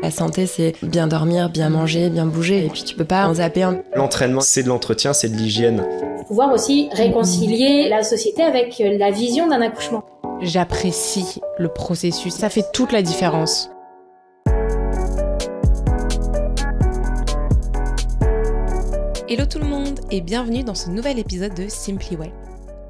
La santé, c'est bien dormir, bien manger, bien bouger. Et puis tu peux pas en zapper un. L'entraînement, c'est de l'entretien, c'est de l'hygiène. Pouvoir aussi réconcilier la société avec la vision d'un accouchement. J'apprécie le processus, ça fait toute la différence. Hello tout le monde et bienvenue dans ce nouvel épisode de Simply Well.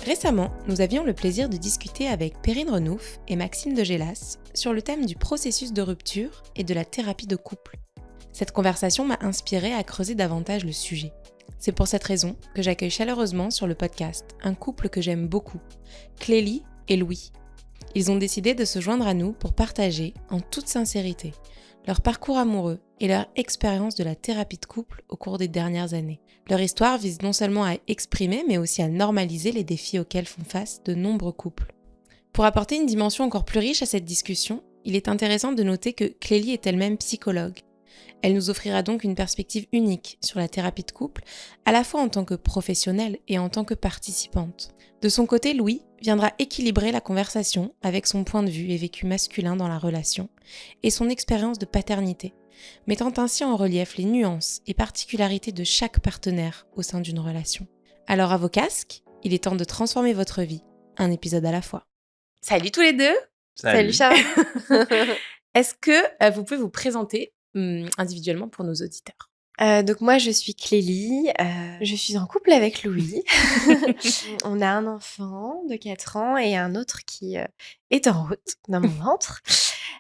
Récemment, nous avions le plaisir de discuter avec Perrine Renouf et Maxime de Gélas sur le thème du processus de rupture et de la thérapie de couple. Cette conversation m'a inspirée à creuser davantage le sujet. C'est pour cette raison que j'accueille chaleureusement sur le podcast un couple que j'aime beaucoup, Clélie et Louis. Ils ont décidé de se joindre à nous pour partager, en toute sincérité, leur parcours amoureux et leur expérience de la thérapie de couple au cours des dernières années. Leur histoire vise non seulement à exprimer, mais aussi à normaliser les défis auxquels font face de nombreux couples. Pour apporter une dimension encore plus riche à cette discussion, il est intéressant de noter que Clélie est elle-même psychologue. Elle nous offrira donc une perspective unique sur la thérapie de couple, à la fois en tant que professionnelle et en tant que participante. De son côté, Louis viendra équilibrer la conversation avec son point de vue et vécu masculin dans la relation et son expérience de paternité, mettant ainsi en relief les nuances et particularités de chaque partenaire au sein d'une relation. Alors à vos casques, il est temps de transformer votre vie, un épisode à la fois. Salut tous les deux. Salut Charles. Est-ce que vous pouvez vous présenter individuellement pour nos auditeurs? Donc moi, je suis Clélie, je suis en couple avec Louis. On a un enfant de 4 ans et un autre qui est en route dans mon ventre.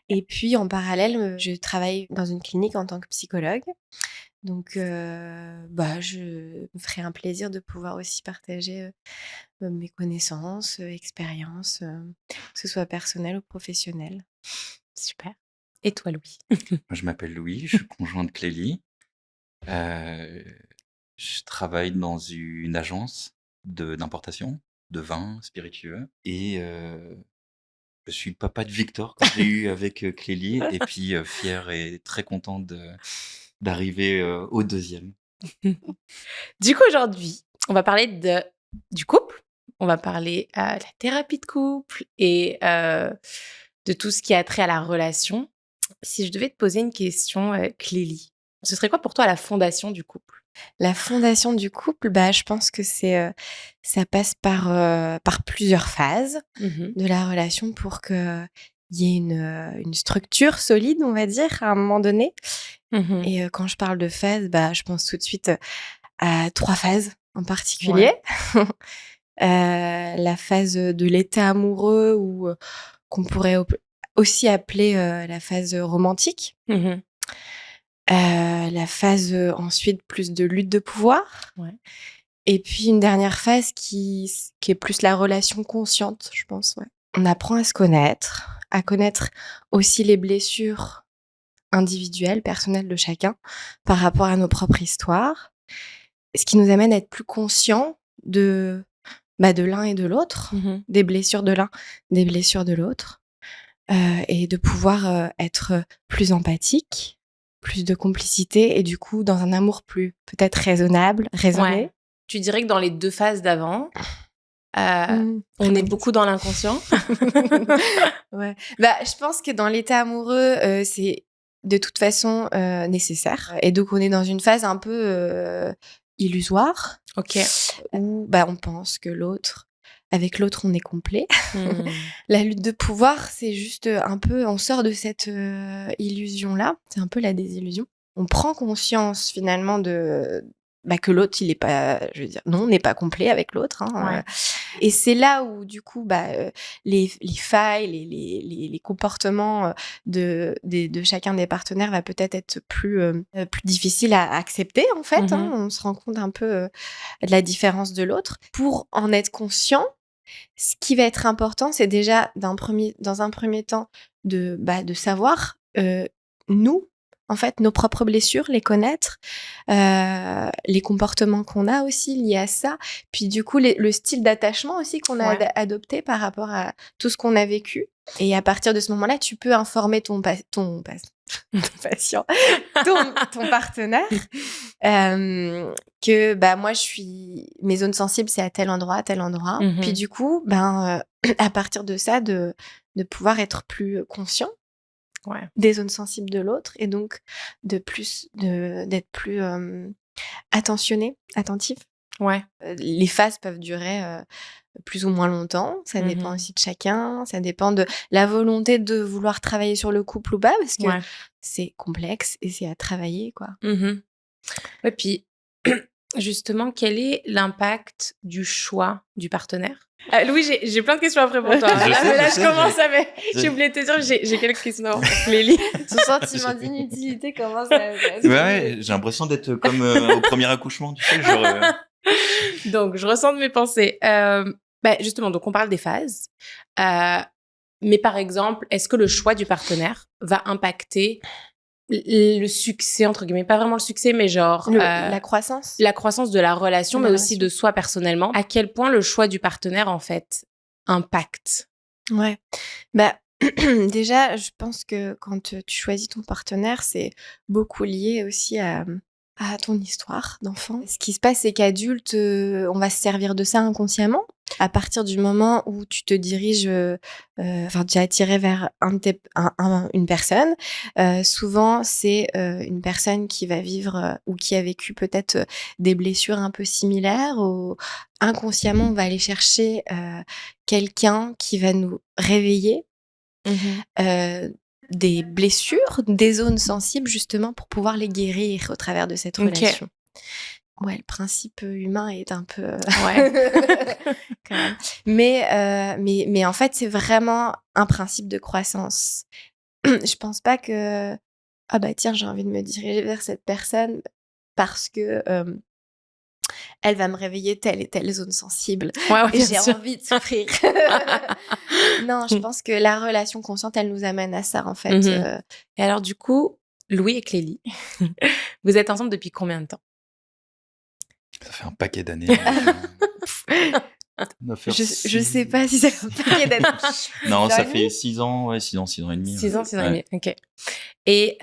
Et puis en parallèle, je travaille dans une clinique en tant que psychologue. Donc je me ferai un plaisir de pouvoir aussi partager mes connaissances, expériences, que ce soit personnelles ou professionnelles. Super. Et toi, Louis? Je m'appelle Louis, je suis conjoint de Clélie. Je travaille dans une agence d'importation de vins spiritueux et je suis le papa de Victor que j'ai eu avec Clélie et puis fier et très content d'arriver au deuxième. Du coup, aujourd'hui, on va parler du couple, on va parler de la thérapie de couple et de tout ce qui a trait à la relation. Si je devais te poser une question, Clélie, ce serait quoi pour toi la fondation du couple? La fondation du couple, je pense que ça passe par plusieurs phases de la relation pour qu'il y ait une structure solide, on va dire, à un moment donné. Et quand je parle de phases, je pense tout de suite à 3 phases en particulier. Ouais. La phase de l'état amoureux ou qu'on pourrait aussi appeler la phase romantique. La phase ensuite plus de lutte de pouvoir. Ouais. Et puis une dernière phase qui est plus la relation consciente, je pense. Ouais. On apprend à se connaître aussi les blessures individuelles, personnelles de chacun par rapport à nos propres histoires. Ce qui nous amène à être plus conscients de l'un et de l'autre, des blessures de l'un, des blessures de l'autre, et de pouvoir être plus empathique, plus de complicité et du coup dans un amour plus peut-être raisonné. Ouais. Tu dirais que dans les 2 phases d'avant, on est beaucoup dans l'inconscient. Ouais. Je pense que dans l'état amoureux, c'est de toute façon nécessaire. Et donc on est dans une phase un peu illusoire. Ok. Où on pense que avec l'autre, on est complet. La lutte de pouvoir, c'est juste un peu... On sort de cette illusion-là. C'est un peu la désillusion. On prend conscience, finalement, que l'autre, il est pas... Je veux dire, non, on n'est pas complet avec l'autre. Ouais. Et c'est là où, du coup, les failles, les comportements de chacun des partenaires va peut-être être plus difficile à accepter, en fait. On se rend compte un peu de la différence de l'autre. Pour en être conscient, ce qui va être important, c'est déjà, dans un premier temps, de savoir, nous, en fait, nos propres blessures, les connaître, les comportements qu'on a aussi liés à ça, puis du coup, le style d'attachement aussi qu'on a adopté par rapport à tout ce qu'on a vécu. Et à partir de ce moment-là, tu peux informer ton patient, ton partenaire, que moi mes zones sensibles c'est à tel endroit. Puis du coup, à partir de ça, de pouvoir être plus conscient Ouais. des zones sensibles de l'autre et donc d'être plus attentif. Ouais. Les phases peuvent durer plus ou moins longtemps. Ça dépend aussi de chacun. Ça dépend de la volonté de vouloir travailler sur le couple ou pas, parce que c'est complexe et c'est à travailler, quoi. Ouais, puis justement, quel est l'impact du choix du partenaire? Louis, j'ai plein de questions après pour toi. Je commence à... J'ai oublié de te dire, j'ai quelques questions pour Clélie. Son sentiment d'inutilité commence à... Ouais, j'ai l'impression d'être comme au premier accouchement, tu sais, genre... Donc, je ressens de mes pensées. Justement, donc on parle des phases. Mais par exemple, est-ce que le choix du partenaire va impacter le succès, entre guillemets, pas vraiment le succès, mais genre... la croissance. La croissance de la relation, mais aussi de soi personnellement. À quel point le choix du partenaire, en fait, impacte? Ouais. Déjà, je pense que quand tu choisis ton partenaire, c'est beaucoup lié aussi à ton histoire d'enfant. Ce qui se passe, c'est qu'adulte, on va se servir de ça inconsciemment. À partir du moment où tu te diriges, tu es attiré vers une personne, souvent c'est une personne qui va vivre ou qui a vécu peut-être des blessures un peu similaires. Ou inconsciemment, on va aller chercher quelqu'un qui va nous réveiller. Des blessures, des zones sensibles justement pour pouvoir les guérir au travers de cette relation. Ouais, le principe humain est un peu... quand même. Mais en fait, c'est vraiment un principe de croissance. Je pense pas que... Ah bah tiens, j'ai envie de me diriger vers cette personne parce que... elle va me réveiller telle et telle zone sensible. Et j'ai envie de souffrir. Non, je pense que la relation consciente, elle nous amène à ça, en fait. Et alors, du coup, Louis et Clélie, vous êtes ensemble depuis combien de temps? Ça fait un paquet d'années. Je sais pas si ça fait un paquet d'années. Non, ça fait 6 ans, 6 ans et demi. 6 ans et demi, ok. Et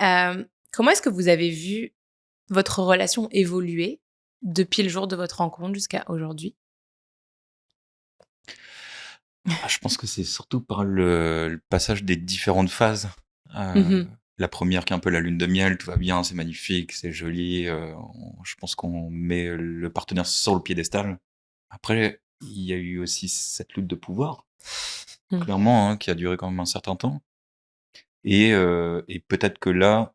comment est-ce que vous avez vu votre relation évoluer depuis le jour de votre rencontre jusqu'à aujourd'hui? Je pense que c'est surtout par le passage des différentes phases. La première qui est un peu la lune de miel, tout va bien, c'est magnifique, c'est joli. Je pense qu'on met le partenaire sur le piédestal. Après, il y a eu aussi cette lutte de pouvoir, clairement, qui a duré quand même un certain temps. Et peut-être que là,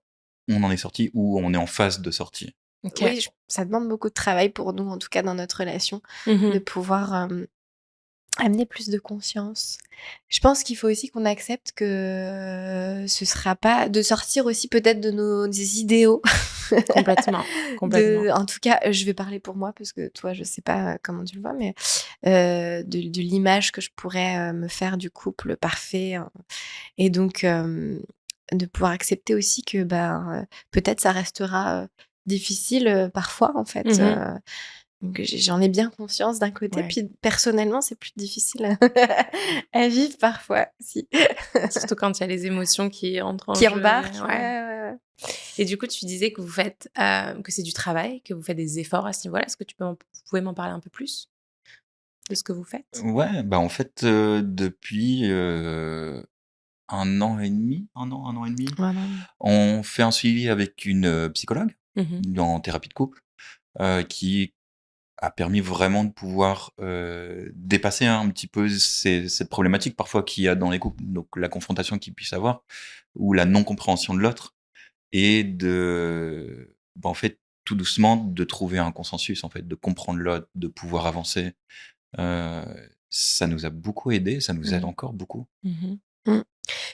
on en est sorti ou on est en phase de sortie. Oui, ça demande beaucoup de travail pour nous, en tout cas dans notre relation, de pouvoir amener plus de conscience. Je pense qu'il faut aussi qu'on accepte que ce sera pas... de sortir aussi peut-être de nos idéaux. Complètement. En tout cas, je vais parler pour moi, parce que toi, je sais pas comment tu le vois, mais de l'image que je pourrais me faire du couple parfait. Et donc, de pouvoir accepter aussi que peut-être ça restera difficile parfois, en fait. Donc j'en ai bien conscience d'un côté, puis personnellement, c'est plus difficile à vivre parfois aussi. Surtout quand il y a les émotions qui entrent en jeu. Qui embarquent. Ouais. Et du coup, tu disais que vous faites, que c'est du travail, que vous faites des efforts à ce niveau-là. Est-ce que vous pouvez m'en parler un peu plus de ce que vous faites? Ouais, en fait, depuis 1 an et demi, on fait un suivi avec une psychologue en thérapie de couple qui a permis vraiment de pouvoir dépasser un petit peu cette problématique parfois qu'il y a dans les couples, donc la confrontation qu'il puisse avoir ou la non-compréhension de l'autre, et de en fait tout doucement de trouver un consensus, en fait, de comprendre l'autre, de pouvoir avancer. Ça nous a beaucoup aidé, ça nous aide encore beaucoup.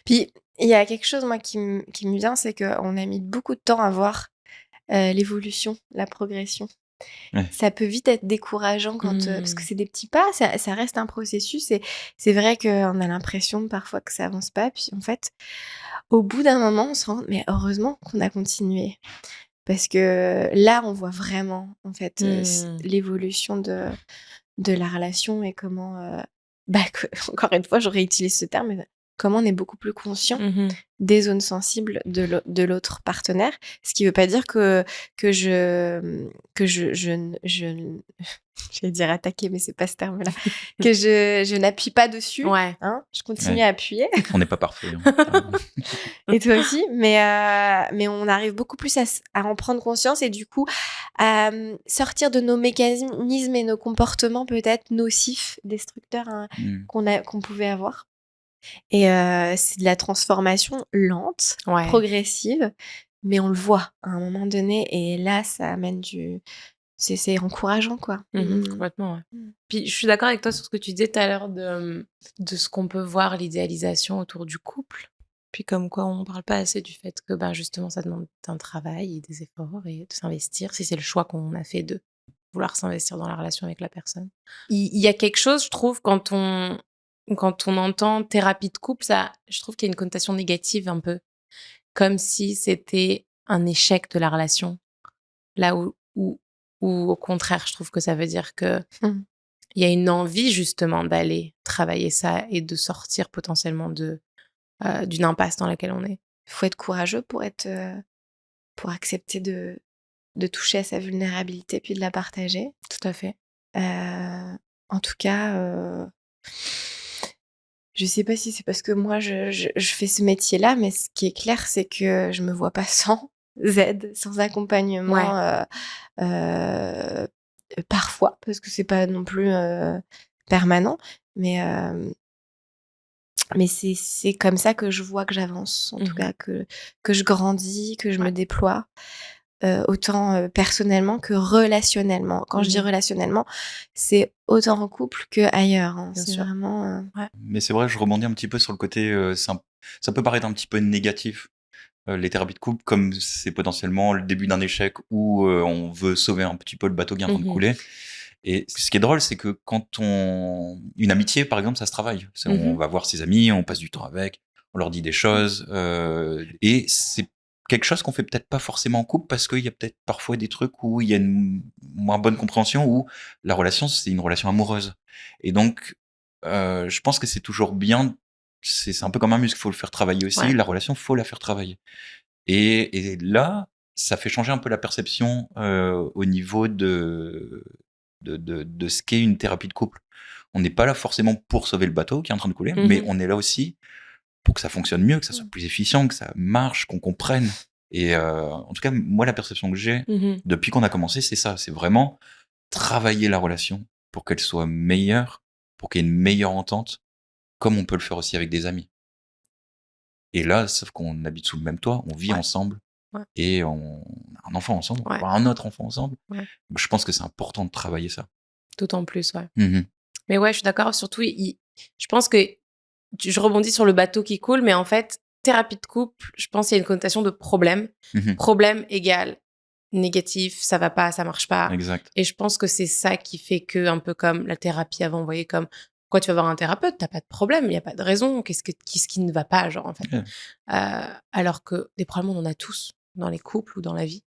Puis il y a quelque chose, moi, qui me vient, c'est qu'on a mis beaucoup de temps à voir l'évolution, la progression. Ouais. Ça peut vite être décourageant quand parce que c'est des petits pas, ça reste un processus, et c'est vrai qu'on a l'impression parfois que ça avance pas, puis en fait, au bout d'un moment, on se rend mais heureusement qu'on a continué, parce que là, on voit vraiment, en fait, l'évolution de la relation, et comment, encore une fois, j'aurais utilisé ce terme, mais comment on est beaucoup plus conscient Mhm. des zones sensibles de l'autre partenaire, ce qui veut pas dire que j'allais dire attaquer, mais c'est pas ce terme-là, que je n'appuie pas dessus. Ouais. Hein, je continue Ouais. à appuyer. On n'est pas parfait. Hein. Et toi aussi, mais on arrive beaucoup plus à en prendre conscience et du coup à sortir de nos mécanismes et nos comportements peut-être nocifs, destructeurs hein, Mm. qu'on pouvait avoir. Et c'est de la transformation lente, Ouais. progressive, mais on le voit à un moment donné et là ça amène c'est encourageant quoi. Complètement, ouais. Mm. Puis je suis d'accord avec toi sur ce que tu disais tout à l'heure de ce qu'on peut voir, l'idéalisation autour du couple. Puis comme quoi on parle pas assez du fait que justement ça demande un travail et des efforts et de s'investir, si c'est le choix qu'on a fait de vouloir s'investir dans la relation avec la personne. Il y a quelque chose, je trouve, quand on entend thérapie de couple, ça, je trouve qu'il y a une connotation négative un peu, comme si c'était un échec de la relation. Là où au contraire, je trouve que ça veut dire que Mm. il y a une envie justement d'aller travailler ça et de sortir potentiellement d'une impasse dans laquelle on est. Il faut être courageux pour accepter de toucher à sa vulnérabilité puis de la partager. Tout à fait. En tout cas, je sais pas si c'est parce que moi je fais ce métier-là, mais ce qui est clair, c'est que je me vois pas sans aide, sans accompagnement, parfois, parce que c'est pas non plus permanent, mais c'est comme ça que je vois que j'avance, en tout cas que je grandis, que je me déploie. Autant personnellement que relationnellement. Quand je dis relationnellement, c'est autant en couple qu'ailleurs. Hein. C'est sûr. vraiment... Mais c'est vrai, je rebondis un petit peu sur le côté, ça peut paraître un petit peu négatif, les thérapies de couple, comme c'est potentiellement le début d'un échec où on veut sauver un petit peu le bateau qui est en train de couler. Et ce qui est drôle, c'est que une amitié, par exemple, ça se travaille. On va voir ses amis, on passe du temps avec, on leur dit des choses, et c'est quelque chose qu'on fait peut-être pas forcément en couple parce qu'il y a peut-être parfois des trucs où il y a une moins bonne compréhension, où la relation, c'est une relation amoureuse. Et donc, je pense que c'est toujours bien, c'est un peu comme un muscle, il faut le faire travailler aussi, Ouais. la relation, faut la faire travailler. Et là, ça fait changer un peu la perception au niveau de ce qu'est une thérapie de couple. On n'est pas là forcément pour sauver le bateau qui est en train de couler, mais on est là aussi pour que ça fonctionne mieux, que ça soit plus efficient, que ça marche, qu'on comprenne. Et en tout cas, moi, la perception que j'ai depuis qu'on a commencé, c'est ça. C'est vraiment travailler la relation pour qu'elle soit meilleure, pour qu'il y ait une meilleure entente, comme on peut le faire aussi avec des amis. Et là, sauf qu'on habite sous le même toit, on vit ensemble, et on a un enfant ensemble, on a un autre enfant ensemble. Donc, je pense que c'est important de travailler ça. D'autant plus, ouais. Mais ouais, je suis d'accord. Surtout, je pense que je rebondis sur le bateau qui coule, mais en fait, thérapie de couple, je pense qu'il y a une connotation de problème. Problème égale négatif, ça va pas, ça marche pas. Exact. Et je pense que c'est ça qui fait que, un peu comme la thérapie avant, vous voyez, comme pourquoi tu vas voir un thérapeute, t'as pas de problème, il y a pas de raison, qu'est-ce qui ne va pas, genre, en fait. Alors que des problèmes, on en a tous dans les couples ou dans la vie.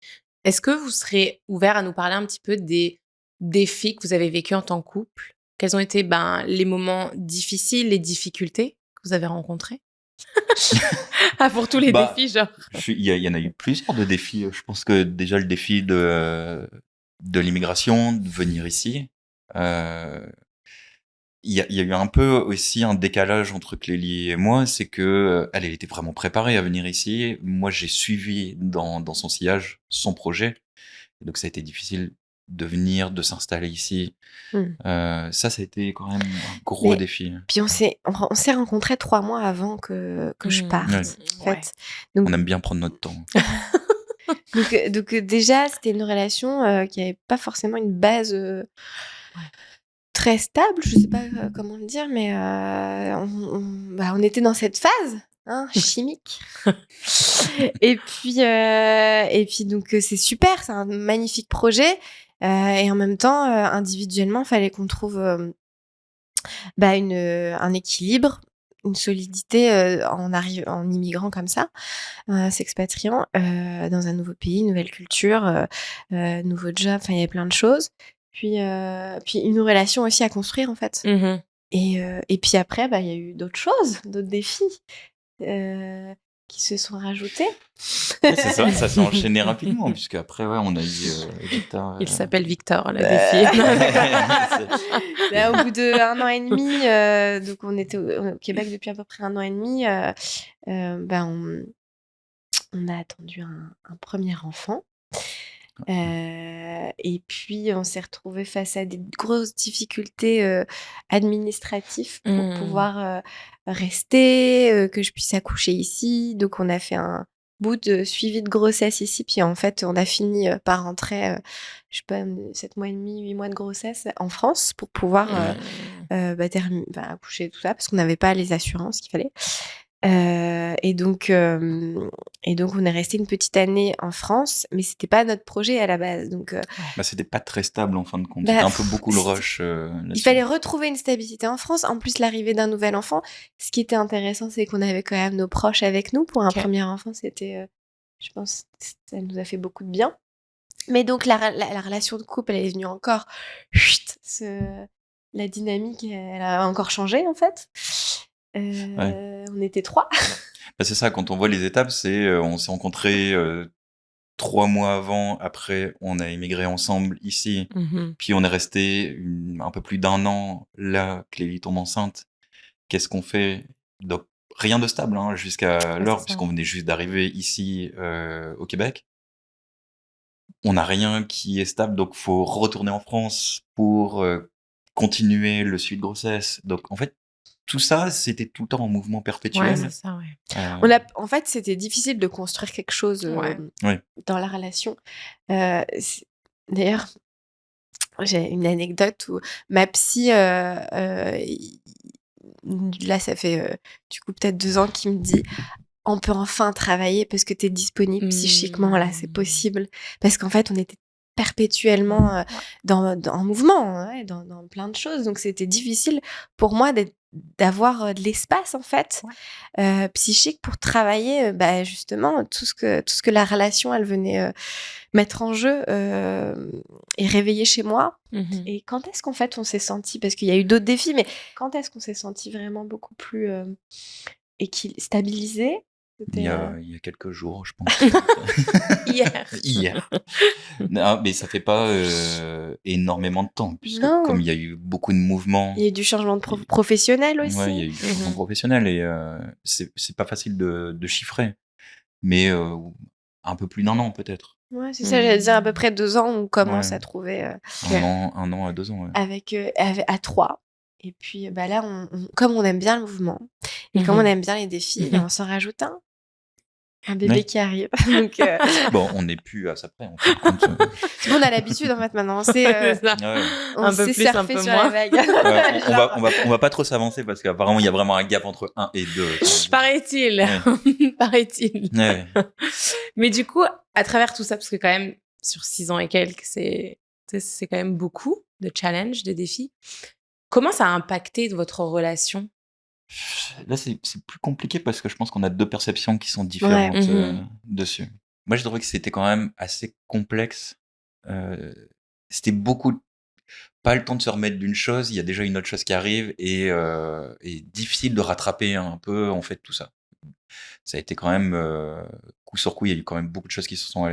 Est-ce que vous serez ouvert à nous parler un petit peu des défis que vous avez vécus en tant que couple? Quels ont été les moments difficiles, les difficultés que vous avez rencontrés? Pour tous les défis, genre. Il y en a eu plusieurs de défis. Je pense que déjà le défi de l'immigration, de venir ici. Il y a eu un peu aussi un décalage entre Clélie et moi, c'est que elle était vraiment préparée à venir ici. Moi, j'ai suivi dans son sillage son projet. Et donc, ça a été difficile de venir, de s'installer ici. Ça a été quand même un gros défi. Puis on s'est rencontrés 3 mois avant que je parte, en fait. Donc, on aime bien prendre notre temps. donc déjà, c'était une relation qui n'avait pas forcément une base très stable, je sais pas comment le dire, mais on était dans cette phase chimique. et puis donc c'est super, c'est un magnifique projet. Et en même temps, individuellement, il fallait qu'on trouve un équilibre, une solidité en immigrant comme ça, s'expatriant dans un nouveau pays, nouvelle culture, nouveau job, enfin il y avait plein de choses. Puis une relation aussi à construire en fait. Et puis après, il y a eu d'autres choses, d'autres défis qui se sont rajoutés. Ouais, c'est ça, ça s'est enchaîné rapidement, puisque après, on a eu Victor. Il s'appelle Victor, le défi. Là, au bout d'1 an et demi, donc on était au Québec depuis à peu près 1 an et demi, on a attendu un premier enfant. Et puis on s'est retrouvés face à des grosses difficultés administratives pour pouvoir rester, que je puisse accoucher ici. Donc on a fait un bout de suivi de grossesse ici, puis en fait on a fini par rentrer, je sais pas, 7 mois et demi, 8 mois de grossesse en France pour pouvoir accoucher tout ça, parce qu'on n'avait pas les assurances qu'il fallait. Et donc on est resté une petite année en France, mais c'était pas notre projet à la base. Donc c'était pas très stable en fin de compte. C'était un peu beaucoup le rush. Il fallait retrouver une stabilité en France. En plus, l'arrivée d'un nouvel enfant. Ce qui était intéressant, c'est qu'on avait quand même nos proches avec nous. Pour un premier enfant, c'était, je pense, ça nous a fait beaucoup de bien. Mais donc la relation de couple, elle est venue encore. La dynamique, elle a encore changé en fait. On était 3. C'est ça, quand on voit les étapes, c'est on s'est rencontrés 3 mois avant, après on a émigré ensemble ici, puis on est resté un peu plus d'1 an là, Clélie tombe enceinte. Qu'est-ce qu'on fait? Donc rien de stable jusqu'à l'heure, puisqu'on venait juste d'arriver ici au Québec. On n'a rien qui est stable, donc faut retourner en France pour continuer le suivi de grossesse. Donc en fait, tout ça, c'était tout le temps en mouvement perpétuel. Ouais, c'est ça, En fait, c'était difficile de construire quelque chose dans la relation. D'ailleurs, j'ai une anecdote où ma psy, là, ça fait du coup peut-être 2 ans, qui me dit: on peut enfin travailler parce que tu es disponible psychiquement, là, c'est possible. Parce qu'en fait, on était perpétuellement en mouvement, dans plein de choses. Donc, c'était difficile pour moi d'avoir de l'espace, en fait, psychique pour travailler, justement, tout ce que la relation, elle venait mettre en jeu et réveiller chez moi. Et quand est-ce qu'en fait, on s'est senti, parce qu'il y a eu d'autres défis, mais quand est-ce qu'on s'est senti vraiment beaucoup plus stabilisé? Il y a quelques jours, je pense. Hier. Non, mais ça fait pas énormément de temps, puisque comme il y a eu beaucoup de mouvements. Il y a eu du changement de professionnel aussi. Ouais, il y a eu du changement professionnel et c'est pas facile de chiffrer, mais un peu plus d'1 an peut-être. Ouais, c'est ça, j'allais dire à peu près 2 ans, on commence à trouver 1 an à 2 ans. avec à 3. Et puis là, comme on aime bien le mouvement et comme on aime bien les défis, on s'en rajoute un bébé qui arrive. Donc, bon, on n'est plus à ça près. En fait, on a l'habitude en fait maintenant. On un peu sait plus, surfer un peu sur moins. la vague. on va pas trop s'avancer parce qu'apparemment il y a vraiment un gap entre 1 et 2. Paraît-il. Paraît-il. Ouais. Mais du coup, à travers tout ça, parce que quand même sur 6 ans et quelques, c'est quand même beaucoup de challenges, de défis. Comment ça a impacté votre relation? Là, c'est plus compliqué parce que je pense qu'on a 2 perceptions qui sont différentes dessus. Moi, j'ai trouvé que c'était quand même assez complexe. C'était beaucoup pas le temps de se remettre d'une chose, il y a déjà une autre chose qui arrive et difficile de rattraper un peu, en fait, tout ça. Ça a été quand même coup sur coup, il y a eu quand même beaucoup de choses qui se sont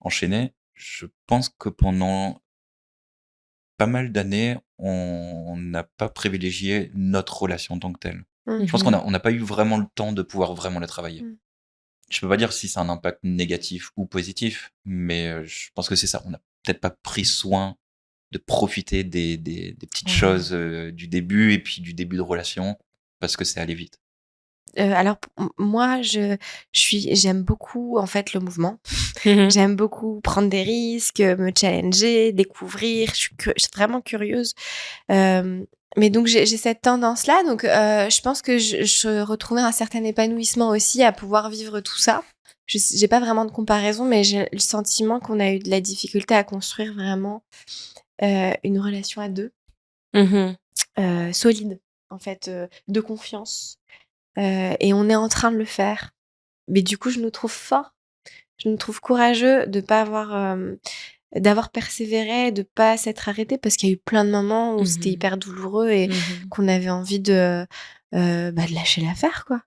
enchaînées. Je pense que pendant pas mal d'années, on n'a pas privilégié notre relation en tant que telle. Je pense qu'on n'a pas eu vraiment le temps de pouvoir vraiment la travailler. Je peux pas dire si c'est un impact négatif ou positif, mais je pense que c'est ça. On n'a peut-être pas pris soin de profiter des petites choses du début et puis du début de relation parce que c'est allé vite. Alors moi, j'aime beaucoup en fait le mouvement. J'aime beaucoup prendre des risques, me challenger, découvrir. Je suis vraiment curieuse. Mais donc j'ai cette tendance-là. Donc je pense que je retrouvais un certain épanouissement aussi à pouvoir vivre tout ça. J'ai pas vraiment de comparaison, mais j'ai le sentiment qu'on a eu de la difficulté à construire vraiment une relation à 2 solide, en fait, de confiance. Et on est en train de le faire. Mais du coup, je nous trouve forts. Je nous trouve courageux de pas avoir d'avoir persévéré, de pas s'être arrêté parce qu'il y a eu plein de moments où c'était hyper douloureux et qu'on avait envie de lâcher l'affaire, quoi.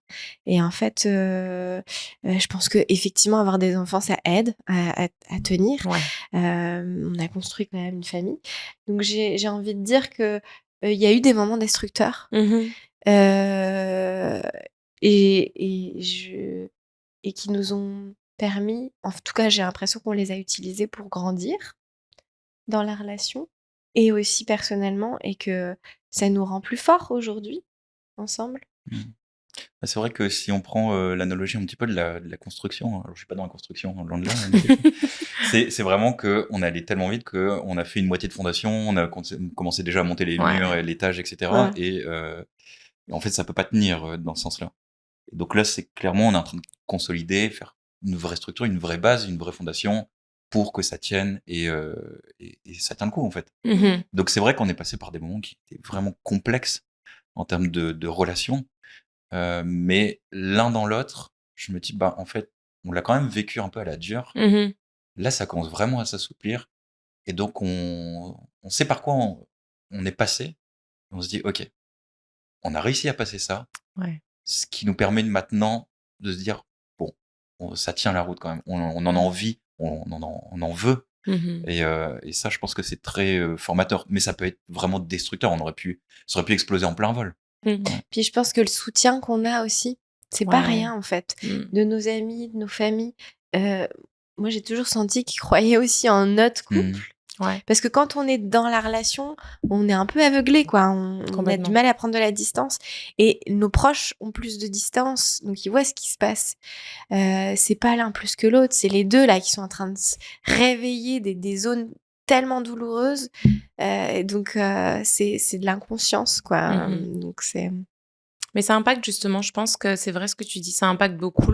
Et en fait, je pense que effectivement avoir des enfants, ça aide à tenir. Ouais. On a construit quand même une famille. Donc j'ai envie de dire que il y a eu des moments destructeurs. Euh, et qui nous ont permis, en tout cas j'ai l'impression qu'on les a utilisés pour grandir dans la relation et aussi personnellement et que ça nous rend plus forts aujourd'hui ensemble. Bah, c'est vrai que si on prend l'analogie un petit peu de la construction, alors je suis pas dans la construction, loin de là, mais c'est vraiment qu'on est allé tellement vite qu'on a fait une moitié de fondation, on a commencé déjà à monter les Ouais. murs et l'étage, etc. Ouais. Et en fait, ça peut pas tenir dans ce sens-là. Et donc là, c'est clairement, on est en train de consolider, faire une vraie structure, une vraie base, une vraie fondation pour que ça tienne et ça tient le coup, en fait. Donc c'est vrai qu'on est passé par des moments qui étaient vraiment complexes en termes de relations. Mais l'un dans l'autre, je me dis, bah, en fait, on l'a quand même vécu un peu à la dure. Là, ça commence vraiment à s'assouplir. Et donc, on sait par quoi on est passé. On se dit, OK, on a réussi à passer ça. Ouais. Ce qui nous permet maintenant de se dire, bon, ça tient la route quand même. On en a envie, on en veut. Et ça, je pense que c'est très formateur. Mais ça peut être vraiment destructeur. Ça aurait pu exploser en plein vol. Puis je pense que le soutien qu'on a aussi, c'est pas rien en fait. De nos amis, de nos familles. Moi, j'ai toujours senti qu'ils croyaient aussi en notre couple. Ouais. Parce que quand on est dans la relation, on est un peu aveuglé, quoi. On a du mal à prendre de la distance. Et nos proches ont plus de distance, donc ils voient ce qui se passe. C'est pas l'un plus que l'autre, c'est les deux là qui sont en train de se réveiller des zones tellement douloureuses. Donc c'est de l'inconscience, quoi. Donc c'est... Mais ça impacte justement, je pense que c'est vrai ce que tu dis, ça impacte beaucoup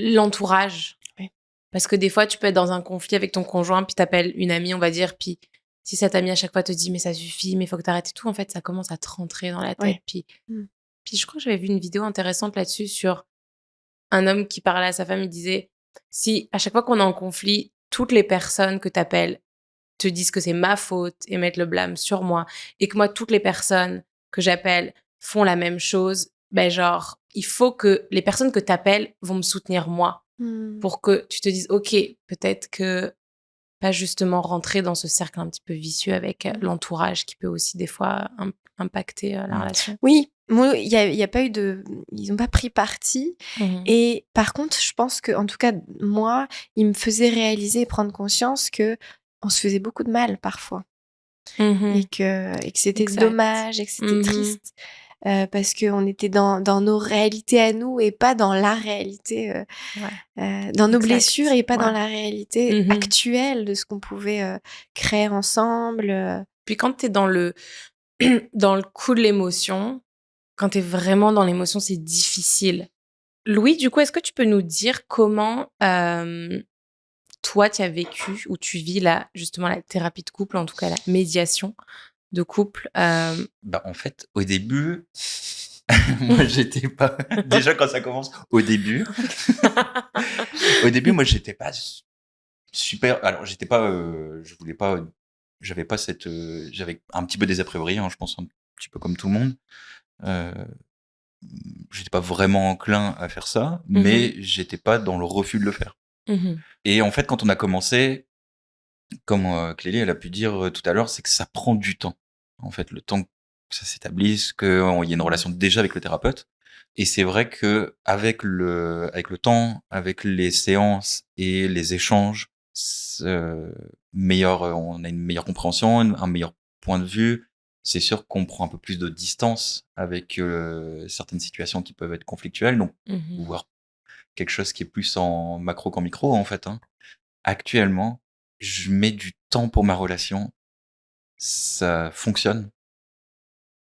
l'entourage. Oui. Parce que des fois, tu peux être dans un conflit avec ton conjoint, puis t'appelles une amie, on va dire, puis si cette amie à chaque fois te dit « mais ça suffit, mais il faut que t'arrêtes et tout », en fait, ça commence à te rentrer dans la tête. Oui. Puis je crois que j'avais vu une vidéo intéressante là-dessus sur un homme qui parlait à sa femme, il disait « si à chaque fois qu'on est en conflit, toutes les personnes que t'appelles te disent que c'est ma faute et mettent le blâme sur moi, et que moi, toutes les personnes que j'appelle font la même chose, ben genre, il faut que les personnes que t'appelles vont me soutenir moi, pour que tu te dises, ok, peut-être que pas justement rentrer dans ce cercle un petit peu vicieux avec l'entourage qui peut aussi des fois impacter la relation. Oui, moi, il y a pas eu de... Ils n'ont pas pris parti. Et par contre, je pense que, en tout cas, moi, ils me faisaient réaliser et prendre conscience que on se faisait beaucoup de mal parfois. Et que c'était dommage et que c'était triste. Parce qu'on était dans nos réalités à nous et pas dans la réalité, dans nos blessures et pas dans la réalité actuelle de ce qu'on pouvait créer ensemble. Puis quand t'es dans le coup de l'émotion, quand t'es vraiment dans l'émotion, c'est difficile. Louis, du coup, est-ce que tu peux nous dire comment toi, tu as vécu ou tu vis justement la thérapie de couple, en tout cas la médiation de couple Bah, en fait, au début, moi, j'étais pas... Déjà, quand ça commence, au début, moi, j'étais pas super... Alors, j'étais pas... je voulais pas... J'avais pas cette... J'avais un petit peu des a priori, hein, je pense un petit peu comme tout le monde. J'étais pas vraiment enclin à faire ça, mais j'étais pas dans le refus de le faire. Et en fait, quand on a commencé, comme Clélie, elle a pu dire tout à l'heure, c'est que ça prend du temps. En fait, le temps que ça s'établisse, qu'il y ait une relation déjà avec le thérapeute. Et c'est vrai que avec le temps, avec les séances et les échanges, on a une meilleure compréhension, un meilleur point de vue. C'est sûr qu'on prend un peu plus de distance avec certaines situations qui peuvent être conflictuelles, donc voir quelque chose qui est plus en macro qu'en micro, en fait. Actuellement, je mets du temps pour ma relation. Ça fonctionne.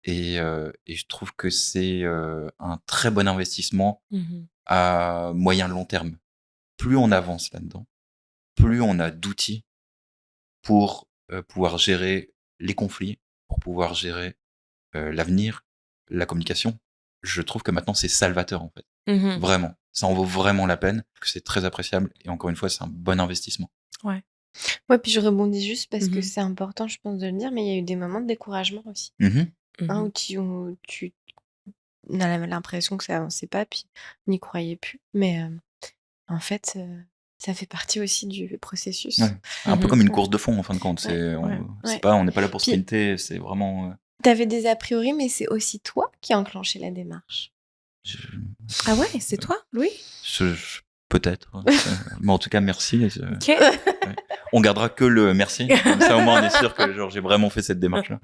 Et je trouve que c'est un très bon investissement à moyen long terme. Plus on avance là-dedans, plus on a d'outils pour pouvoir gérer les conflits, pour pouvoir gérer l'avenir, la communication. Je trouve que maintenant, c'est salvateur, en fait. Mhm. Vraiment. Ça en vaut vraiment la peine, parce que c'est très appréciable. Et encore une fois, c'est un bon investissement. Ouais, puis je rebondis juste parce que Mhm. c'est important, je pense, de le dire, mais il y a eu des moments de découragement aussi. Mhm. Hein, Mhm. où tu as l'impression que ça avançait pas, puis on n'y croyait plus. Mais en fait, ça fait partie aussi du processus. Ouais. Un peu Mhm. comme une Ouais. course de fond, en fin de compte. Ouais. Ouais. On n'est pas là pour Puis, sprinter, c'est vraiment. t'avais des a priori, mais c'est aussi toi qui as enclenché la démarche. Je- Ah ouais, c'est toi, Louis? Peut-être. Mais en tout cas, merci. Ok. Ouais. On gardera que le merci. Comme ça, au moins, on est sûr que j'ai vraiment fait cette démarche-là.